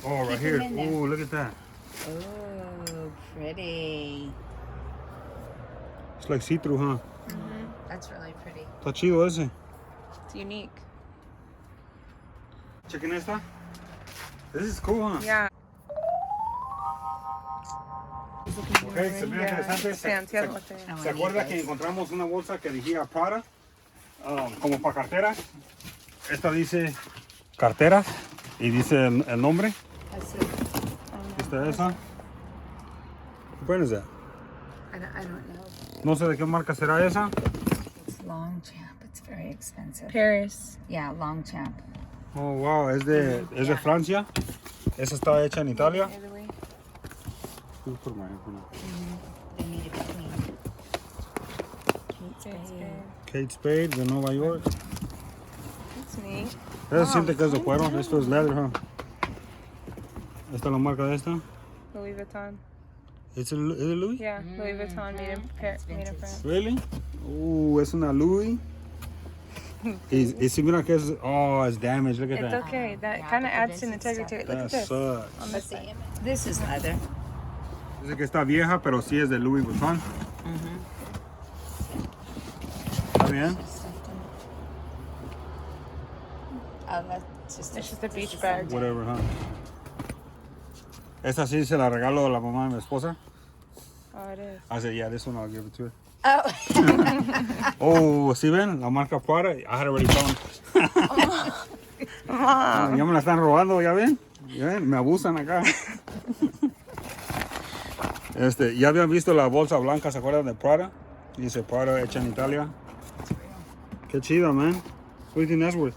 Oh, right here. Oh, look at that. Oh, pretty. It's like see-through, huh? That's really pretty. Está chido ese. It's unique. Chequen esta. This is cool, huh? Yeah. Ok, se ve interesante. ¿Se acuerda que encontramos una bolsa que decía Prada? Como para carteras. Esta dice carteras y dice el nombre. That's it. Esta es esa. ¿Qué brand is that? I don't know. No sé de qué marca será esa. It's Longchamp. It's very expensive. Paris. Yeah, Longchamp. Oh, wow, es de Francia. Esa está hecha en Italia. Italy. They need to be clean. Kate Spade. Kate Spade de Nueva York. That's neat. Esa siente que es de cuero. Esto es leather, huh? Esta es la marca de esta. Louis Vuitton. ¿Es el Louis? Yeah, Louis Vuitton made in France. Really? Es una Louis. Y si mira que es, oh, it's damaged. Look at It's that. okay. That Yeah, kind of but adds the an vintage integrity to it. Look That at this. sucks. On this side. This is leather. Dice que está vieja, pero sí es de Louis Vuitton. ¿Está bien? Oh, that's just It's just a beach bag. Whatever, huh? Esta sí se la regalo a la mamá de mi esposa. Oh, it is. I said, yeah, this one I'll give it to her. Oh. Oh, ¿sí ven? La marca Prada. I had already found. Ya me la están robando, ¿ya ven? ¿Ya ven? Me abusan acá. Ya habían visto la bolsa blanca, ¿se acuerdan de Prada? Dice Prada hecha en Italia. Qué chido, man. What do you think that's worth?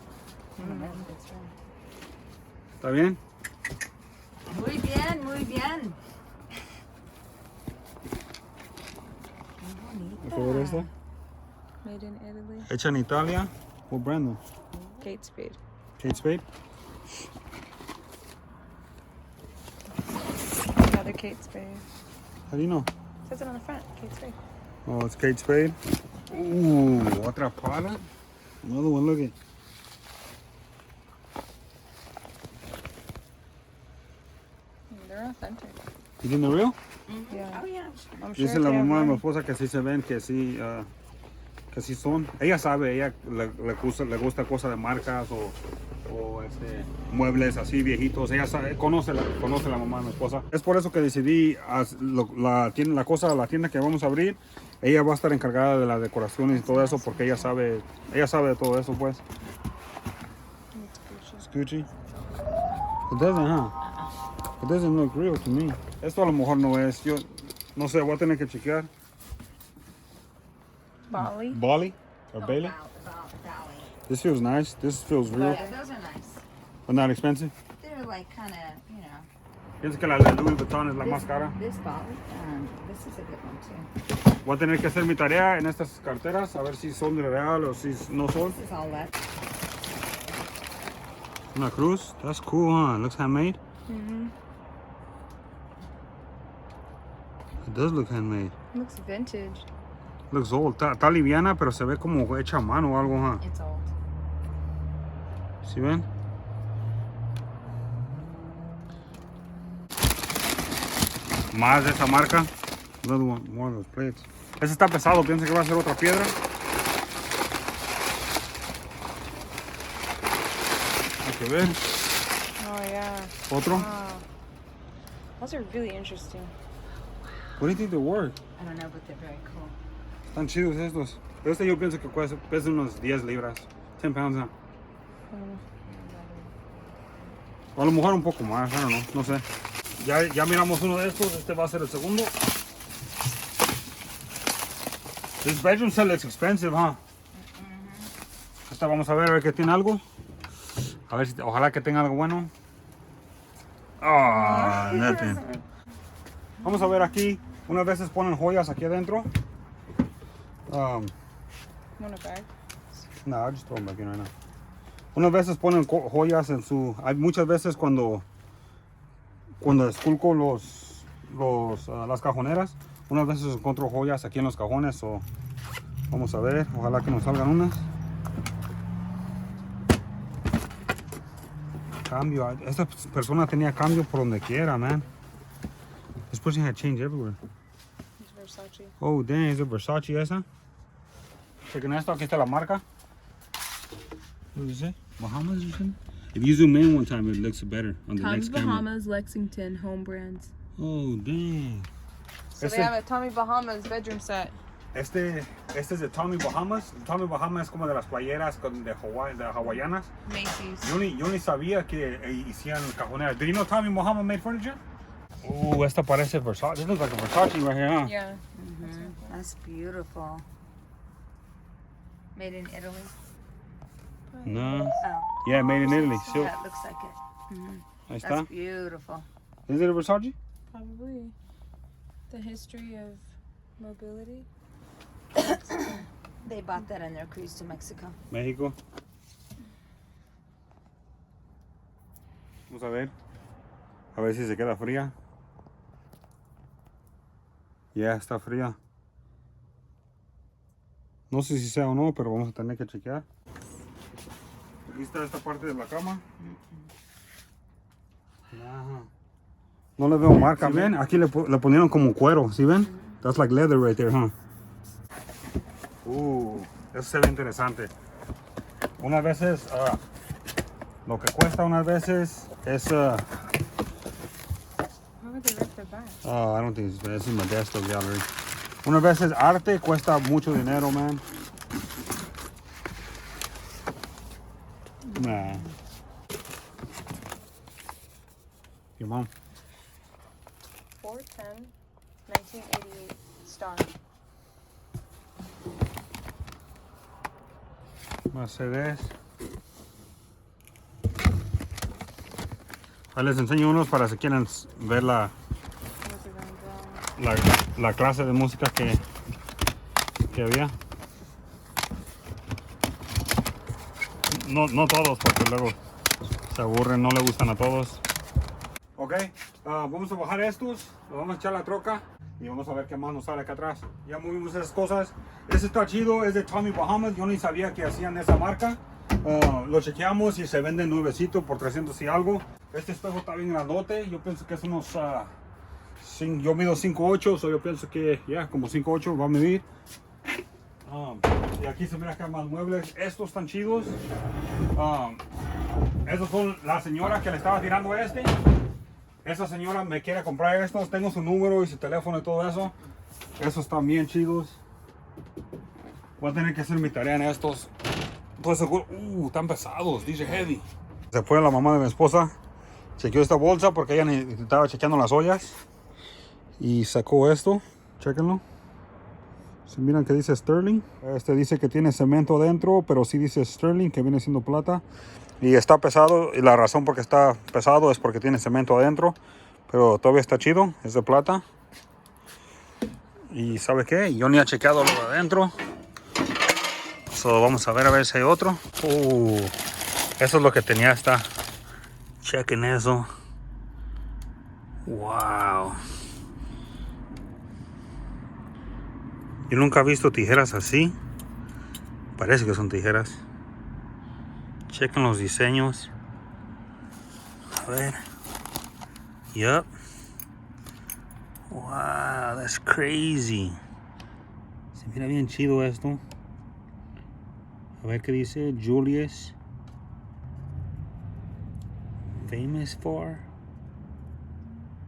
¿Está bien? Muy bien, muy bien. ¿Qué ver esta? Made in Italy. Hecha en Italia. What brand though? Kate Spade. Kate Spade? Another Kate Spade. How do you know? Says it on the front. Kate Spade. Oh, it's Kate Spade. Otra Prada. Another one, look at. They're authentic. You think they're real? Yeah. Oh, yeah. I'm sure Dice if la they have mamá de mi money. esposa que sí se ven, que sí son. Ella sabe, ella le gusta cosas de marcas o muebles así viejitos. Ella sabe, conoce la mamá de mi esposa. Es por eso que decidí la tienda que vamos a abrir. Ella va a estar encargada de las decoraciones y todo eso porque ella sabe de todo eso, pues. It's Gucci. It doesn't, huh? It doesn't look real to me. Esto a lo mejor no es. Yo no sé, voy a tener que chequear. Bali. Bali or Bailey. Valley. This feels nice. This feels real, Yeah, those are nice. but not expensive. They're like kind of, Pienso que la de Louis Vuitton es la más cara. This Valley, this is a good one too. Voy a tener que hacer mi tarea en estas carteras, a ver si son de real o si no son. This is all left. Una cruz. That's cool, huh? It looks handmade. It does look handmade. Looks vintage. Looks old. Está liviana, pero se ve como hecha a mano o algo, huh? It's old. ¿Sí ven? Más de esa marca. Another one, more of those plates. Ese está pesado, piensa que va a ser otra piedra. Hay que ver. Oh yeah. Otro. Wow. Those are really interesting. What do you think they're worth? I don't know, but they're very cool. Están chidos estos. Pero yo pienso que pesa unos 10 libras. 10 pounds, huh? O a lo mejor un poco más, I don't know, no sé. Ya miramos uno de estos, este va a ser el segundo. This bedroom set looks expensive, huh? Esta vamos a ver qué tiene algo. A ver si, ojalá que tenga algo bueno. Ah, nothing. Vamos a ver aquí. Unas veces ponen joyas aquí adentro. Want a bag? No, I'll just throw them back in right now. Unas veces ponen joyas en su. Hay muchas veces cuando esculco las cajoneras, unas veces encuentro joyas aquí en los cajones. So, vamos a ver, ojalá que nos salgan unas. cambio. Esta persona tenía cambio por donde quiera, man. This person had change everywhere. It's Versace. Oh, dang, ¿es de Versace esa? Chequen esto, aquí está la marca. What does it say? Bahamas or something? If you zoom in one time, it looks better on the Tommy next camera. Bahamas, Lexington, home brands. Oh, dang. So they have a Tommy Bahamas bedroom set. Este es de Tommy Bahamas. Tommy Bahamas es como de las playeras de hawaianas. Macy's. Yo ni sabía que hicían cajoneras. Do you know Tommy Bahamas made furniture? Oh, esta parece Versace. This looks like a Versace right here, huh? Yeah. That's beautiful. Made in Italy. No. Oh, Yeah, made in Italy. Sí. yeah, it looks like it. Ahí está. That's beautiful. Is it a Versace? Probably. The history of mobility. They bought that on their cruise to Mexico. México. Vamos a ver. A ver si se queda fría. Ya está fría. No sé si sea o no, pero vamos a tener que chequear. Aquí está esta parte de la cama. Ajá. No le veo marca, ¿sí ven? Aquí le ponieron como cuero, ¿sí ven? That's like leather right there, huh? Eso se ve interesante. Unas veces, lo que cuesta unas veces es... Why would they rip the back? I don't think this is Modesto Gallery. Unas veces arte cuesta mucho dinero, man. Nah. Your mom. 410, 1988 star. Mercedes. Ahí les enseño unos para si quieren ver la clase de música que había. No todos, porque luego se aburren, no le gustan a todos. Ok, vamos a bajar estos, lo vamos a echar a la troca y vamos a ver qué más nos sale acá atrás. Ya movimos esas cosas. Este está chido, es de Tommy Bahamas. Yo ni sabía que hacían esa marca. Lo chequeamos y se vende nuevecito por 300 y algo. Este espejo está bien grandote. Yo pienso que es unos... yo mido 5'8", so yo pienso que ya como 5'8" va a medir. Y aquí se mira acá más muebles. Estos están chidos. Estos son la señora que le estaba tirando a este. Esa señora me quiere comprar estos. Tengo su número y su teléfono y todo eso. Estos están bien chidos. Voy a tener que hacer mi tarea en estos. Pues seguro. Están pesados. Dice heavy. Se fue la mamá de mi esposa. Chequeó esta bolsa porque ella estaba chequeando las ollas. Y sacó esto. Chequenlo. Si miran que dice Sterling. Este dice que tiene cemento adentro, pero sí dice Sterling, que viene siendo plata. Y está pesado. Y la razón por que está pesado es porque tiene cemento adentro. Pero todavía está chido. Es de plata. Y ¿sabe qué? Yo ni he chequeado lo de adentro. So, vamos a ver si hay otro. Eso es lo que tenía esta. Chequen eso. Wow. Yo nunca he visto tijeras así. Parece que son tijeras. Chequen los diseños. A ver. Yup. Wow, that's crazy. Se mira bien chido esto. A ver qué dice. Julius. Famous for.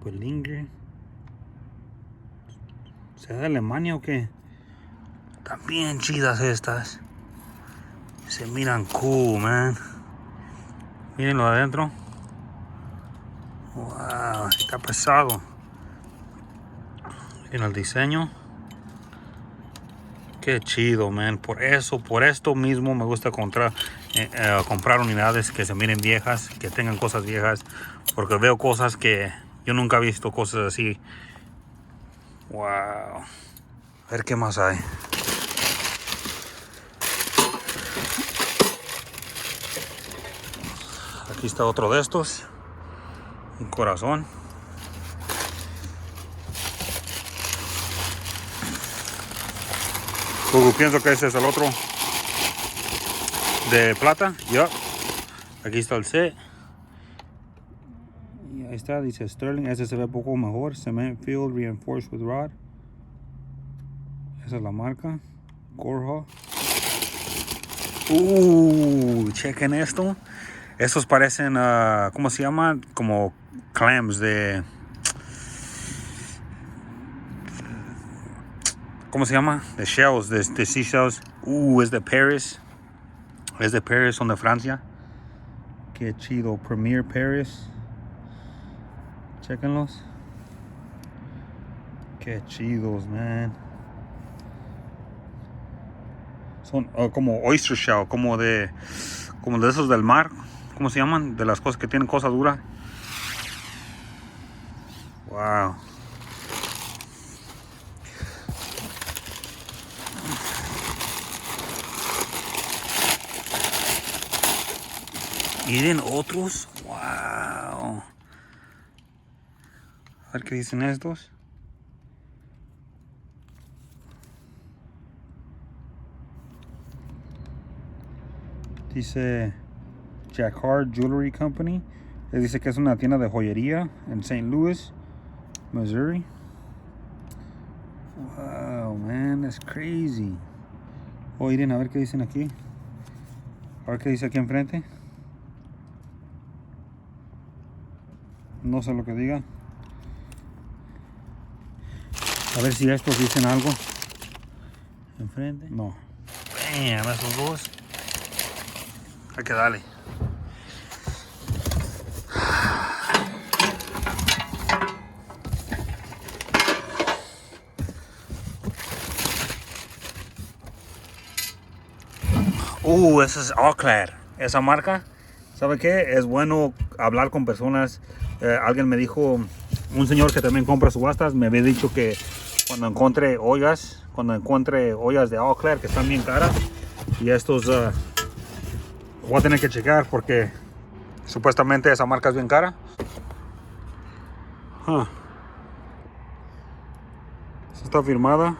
Berlinger. ¿Será de Alemania o qué? Están bien chidas estas. Se miran cool, man. Mírenlo adentro. Wow, está pesado. Miren el diseño. Qué chido, man. Por esto mismo me gusta comprar unidades que se miren viejas, que tengan cosas viejas, porque veo cosas que yo nunca he visto, cosas así. Wow. A ver qué más hay. Aquí está otro de estos. Un corazón. Pienso que ese es el otro de plata. Ya. Aquí está el C. Ahí está, dice Sterling. Ese se ve poco mejor. Cement field reinforced with rod. Esa es la marca. Gorha. Chequen esto. Estos parecen, ¿cómo se llama? Como clams de... ¿Cómo se llama? De shells, de seashells. Es de Paris. Es de Paris, son de Francia. Qué chido. Premier Paris. Chequenlos. Qué chidos, man. Son como oyster shell, como de esos del mar. ¿Cómo se llaman? De las cosas que tienen cosa dura. Wow. Miren otros. Wow. A ver qué dicen estos. Dice Jacquard Jewelry Company. Dice que es una tienda de joyería en St. Louis, Missouri. Wow, man, that's crazy. Miren, a ver qué dicen aquí. A ver qué dice aquí enfrente. No sé lo que diga. A ver si estos dicen algo. Enfrente. No. Bam, esos dos. Hay que darle. Esa es Auclair. Esa marca, ¿sabe qué? Es bueno hablar con personas. Alguien me dijo, un señor que también compra subastas, me había dicho que cuando encuentre ollas de Auclair que están bien caras, y estos voy a tener que checar porque supuestamente esa marca es bien cara. Esta está firmada.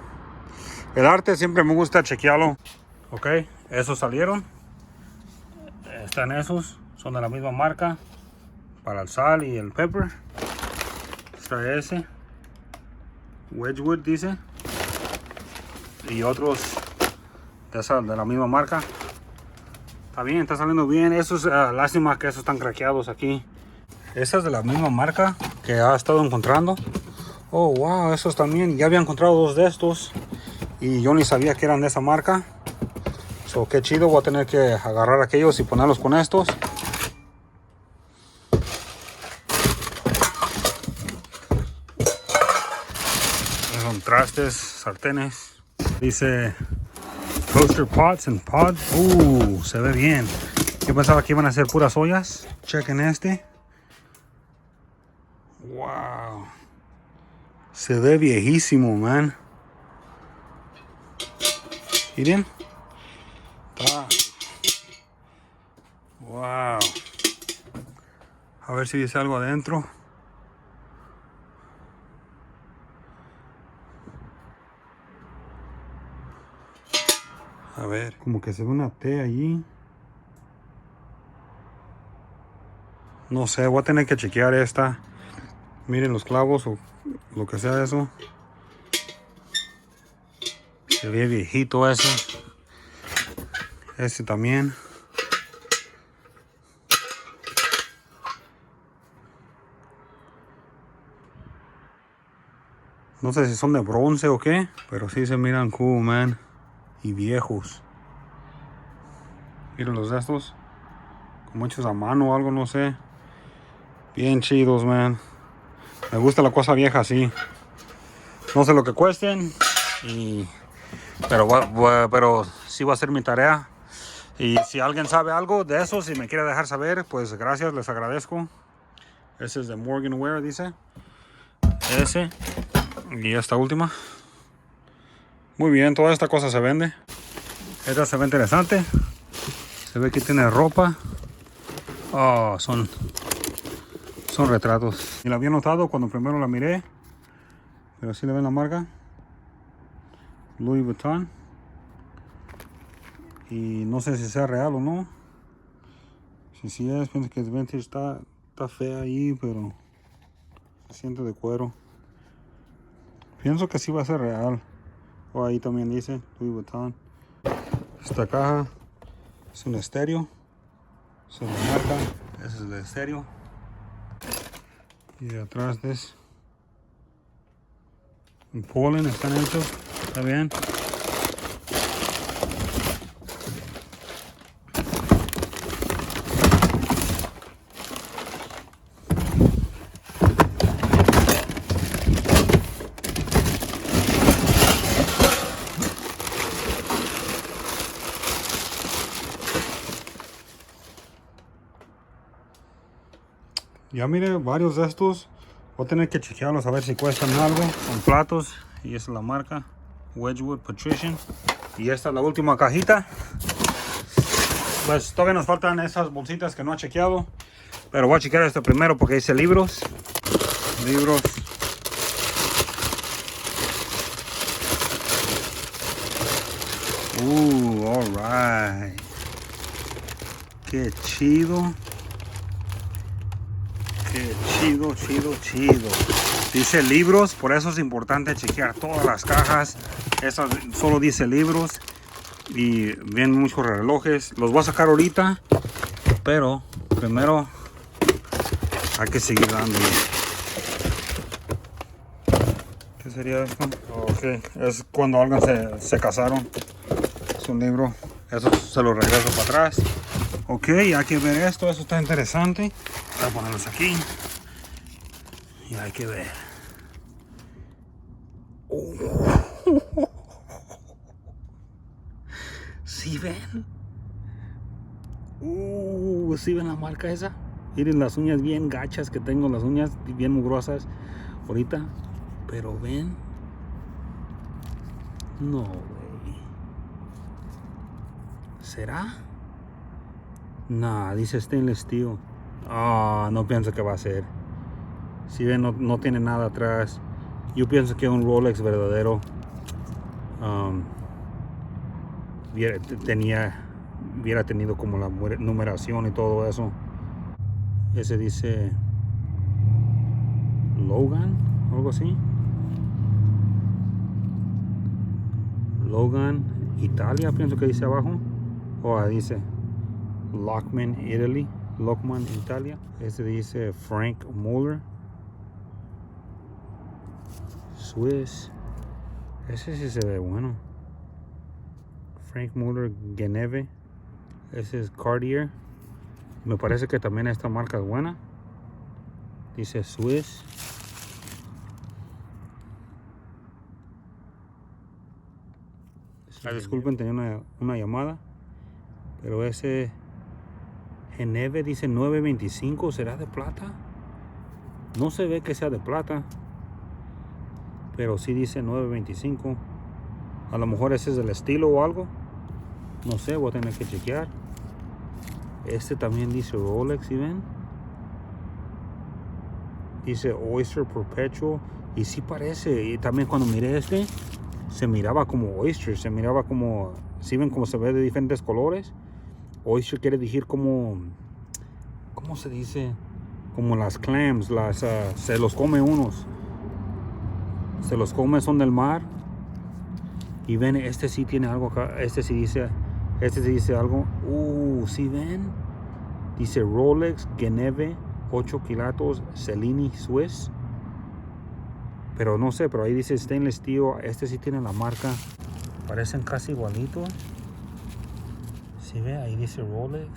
El arte siempre me gusta chequearlo. Ok, esos salieron. Están esos, son de la misma marca para el sal y el pepper. Está ese Wedgwood dice, y otros de la misma marca. Está bien, está saliendo bien. Eso es lástima que esos están craqueados aquí. Esa es de la misma marca que ha estado encontrando. Oh wow, esos también. Ya había encontrado dos de estos y yo ni sabía que eran de esa marca. So, qué chido, voy a tener que agarrar aquellos y ponerlos con estos. Son trastes, sartenes. Dice toaster pots and pods. Se ve bien. Yo pensaba que iban a ser puras ollas. Chequen este. Wow. Se ve viejísimo, man. Miren. Wow. A ver si dice algo adentro. A ver, como que se ve una T allí. No sé, voy a tener que chequear esta. Miren los clavos o lo que sea eso. Se ve viejito ese. Este también. No sé si son de bronce o qué, pero sí se miran cool, man. Y viejos. Miren los de estos. Como hechos a mano o algo, no sé. Bien chidos, man. Me gusta la cosa vieja así. No sé lo que cuesten. Pero sí va a ser mi tarea. Y si alguien sabe algo de eso, si me quiere dejar saber, pues gracias, les agradezco. Ese es de Morgan Ware, dice. Ese. Y esta última. Muy bien, toda esta cosa se vende. Esta se ve interesante. Se ve que tiene ropa. Son retratos. Y la había notado cuando primero la miré. Pero sí le ven la marca. Louis Vuitton. Y no sé si sea real o no. Si sí es, pienso que es vintage. Está fea ahí, pero Se siente de cuero. Pienso que sí va a ser real. O ahí también dice Louis Vuitton. Esta caja es un estéreo. Se lo marca. Ese es el estéreo. Y de atrás de eso, en Poland están hechos. Está bien. Ya mire, varios de estos voy a tener que chequearlos a ver si cuestan algo. Son platos y esa es la marca Wedgwood Patrician. Y esta es la última cajita. Pues todavía nos faltan esas bolsitas que no he chequeado, pero voy a chequear esto primero porque dice libros. Libros. Alright. Qué chido. Qué chido, chido, chido. Dice libros, por eso es importante chequear todas las cajas. Esta solo dice libros. Y vienen muchos relojes. Los voy a sacar ahorita, pero primero hay que seguir dándole. ¿Qué sería esto? Ok, es cuando alguien se casaron. Es un libro. Eso se lo regreso para atrás. Ok, hay que ver esto. Eso está interesante. Voy a ponerlos aquí. Y hay que ver. ¿Sí ven? ¿Sí ven la marca esa? Miren las uñas bien gachas que tengo. Las uñas bien mugrosas ahorita. Pero ven. No, güey. ¿Será? Nah, dice stainless steel. No pienso que va a ser. Si ven, no tiene nada atrás. Yo pienso que un Rolex verdadero hubiera tenido como la numeración y todo eso. Ese dice Logan, algo así. Logan, Italia, pienso que dice abajo. Dice Lockman, Italy. Lockman, Italia. Este dice Frank Muller, Swiss. Ese sí se ve bueno. Frank Muller, Geneve. Ese es Cartier. Me parece que también esta marca es buena. Dice Swiss. Disculpen, tenía una llamada. Pero ese Geneve dice 925. ¿Será de plata? No se ve que sea de plata, pero sí dice 925. A lo mejor ese es el estilo o algo. No sé, voy a tener que chequear. Este también dice Rolex, ¿sí ven? Dice Oyster Perpetual. Y sí parece. Y también cuando miré este, se miraba como Oyster. Se miraba como... ¿Sí ven cómo se ve de diferentes colores? Oyster quiere decir como... ¿Cómo se dice? Como las clams. Se los come unos. Se los come, son del mar. Y ven, este sí tiene algo acá. Este sí dice algo. ¿Sí ven? Dice Rolex, Geneve, 8 quilatos, Cellini, Swiss. Pero no sé, pero ahí dice stainless steel. Este sí tiene la marca. Parecen casi igualitos. ¿Sí ve? Ahí dice Rolex.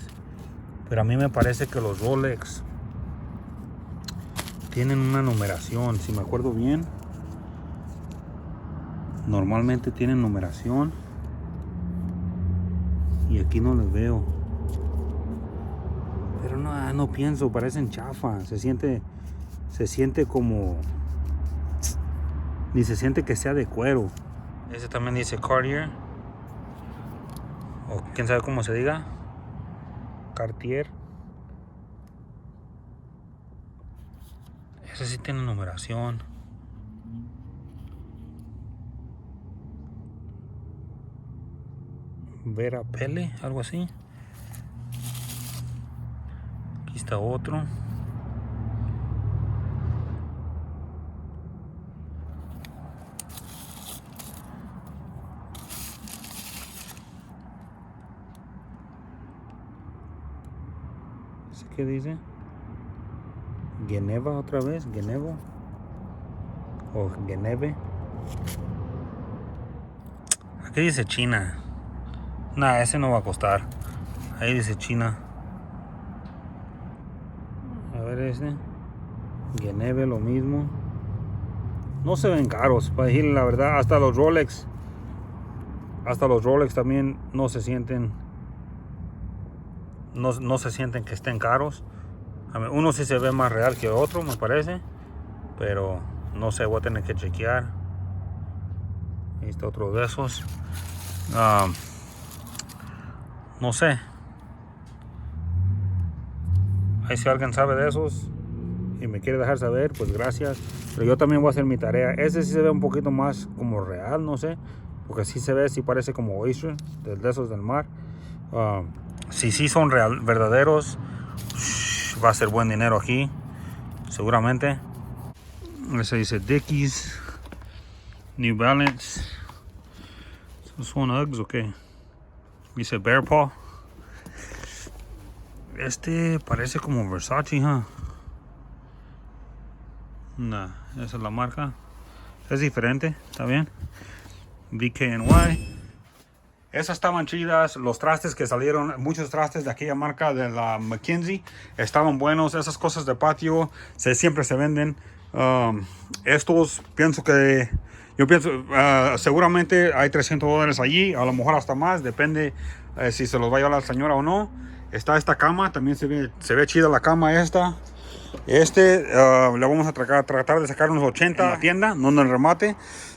Pero a mí me parece que los Rolex tienen una numeración. Si me acuerdo bien, normalmente tienen numeración. Y aquí no les veo. Pero no pienso, parecen chafa. Se siente como... Ni se siente que sea de cuero. Ese también dice Cartier. O quién sabe cómo se diga. Cartier. Ese sí tiene numeración. Vera Pele, algo así. Aquí está otro. qué dice. Geneva otra vez. Genevo. O Geneve. Aquí dice China. Nah, ese no va a costar. Ahí dice China. A ver este. Geneve lo mismo. No se ven caros, para decirle la verdad. Hasta los Rolex. Hasta los Rolex también no se sienten. No se sienten que estén caros. A ver, uno sí se ve más real que otro, me parece. Pero no sé, voy a tener que chequear. Ahí está otro de esos. No sé. Ahí si alguien sabe de esos y me quiere dejar saber, pues gracias. Pero yo también voy a hacer mi tarea. Ese sí se ve un poquito más como real, no sé. Porque sí se ve, sí parece como oyster, de esos del mar. Si sí son verdaderos, va a ser buen dinero aquí, seguramente. Ese dice Dickies, New Balance. ¿Son Uggs o qué? Dice Bear Paw. Este parece como Versace, ¿huh? Nah, esa es la marca. Es diferente, está bien. DKNY. Esas estaban chidas. Los trastes que salieron, muchos trastes de aquella marca de la McKinsey, estaban buenos. Esas cosas de patio siempre se venden. Estos, yo pienso, seguramente hay $300 allí, a lo mejor hasta más, depende si se los va a llevar la señora o no. Está esta cama, también se ve chida la cama esta. Le vamos a tratar de sacar unos 80 en la tienda, no en el remate.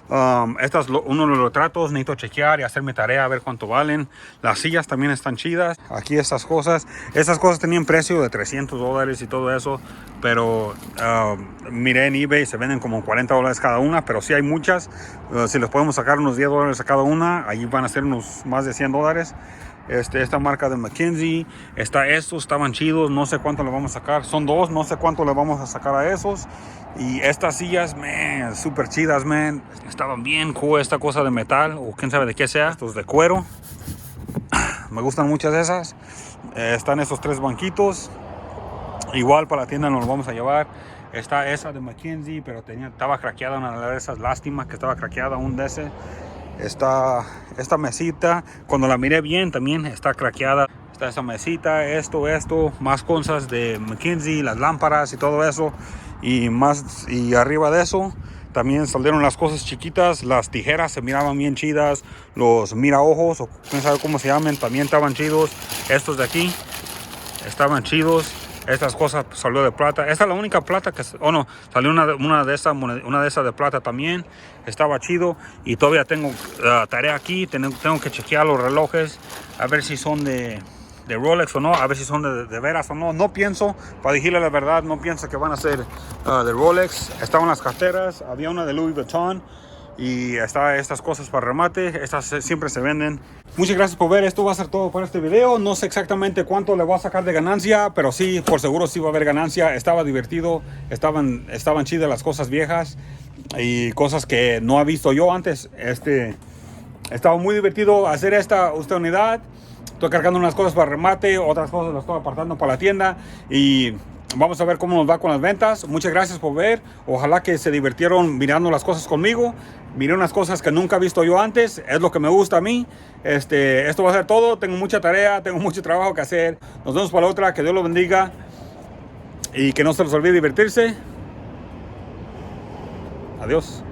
Uno de los retratos, necesito chequear y hacer mi tarea a ver cuánto valen. Las sillas también están chidas. Aquí estas cosas tenían precio de $300 y todo eso, pero miré en eBay, se venden como $40 cada una, pero sí hay muchas. Si les podemos sacar unos $10 a cada una, ahí van a ser unos más de $100. Esta marca de McKinsey, estos estaban chidos, no sé cuánto le vamos a sacar, son dos, no sé cuánto le vamos a sacar a esos. Y estas sillas, man, súper chidas, man, estaban bien cool, esta cosa de metal, o quién sabe de qué sea, estos de cuero, me gustan muchas de esas. Están esos 3 banquitos, igual para la tienda nos los vamos a llevar. Está esa de McKinsey, pero estaba craqueada, una de esas, lástima que estaba craqueada, un de ese. Está esta mesita, cuando la miré bien también está craqueada. Está esa mesita, esto, más cosas de McKinsey, las lámparas y todo eso. Y arriba de eso también salieron las cosas chiquitas, las tijeras se miraban bien chidas, los miraojos o quién sabe cómo se llaman, también estaban chidos. Estos de aquí estaban chidos. Estas cosas salió de plata. Esta es la única plata que... no, salió una de esas de plata también. Estaba chido. Y todavía tengo tarea aquí. Tengo que chequear los relojes. A ver si son de Rolex o no. A ver si son de veras o no. No pienso, para decirle la verdad, no pienso que van a ser de Rolex. Estaban las carteras. Había una de Louis Vuitton. Y estas cosas para remate. Estas siempre se venden. Muchas gracias por ver. Esto va a ser todo para este video. No sé exactamente cuánto le voy a sacar de ganancia, pero sí, por seguro sí va a haber ganancia. Estaba divertido. Estaban chidas las cosas viejas y cosas que no he visto yo antes. Estaba muy divertido hacer esta unidad. Estoy cargando unas cosas para remate, otras cosas las estoy apartando para la tienda y vamos a ver cómo nos va con las ventas. Muchas gracias por ver. Ojalá que se divirtieron mirando las cosas conmigo. Miré unas cosas que nunca he visto yo antes. Es lo que me gusta a mí. Esto va a ser todo. Tengo mucha tarea, tengo mucho trabajo que hacer. Nos vemos para la otra. Que Dios los bendiga. Y que no se les olvide divertirse. Adiós.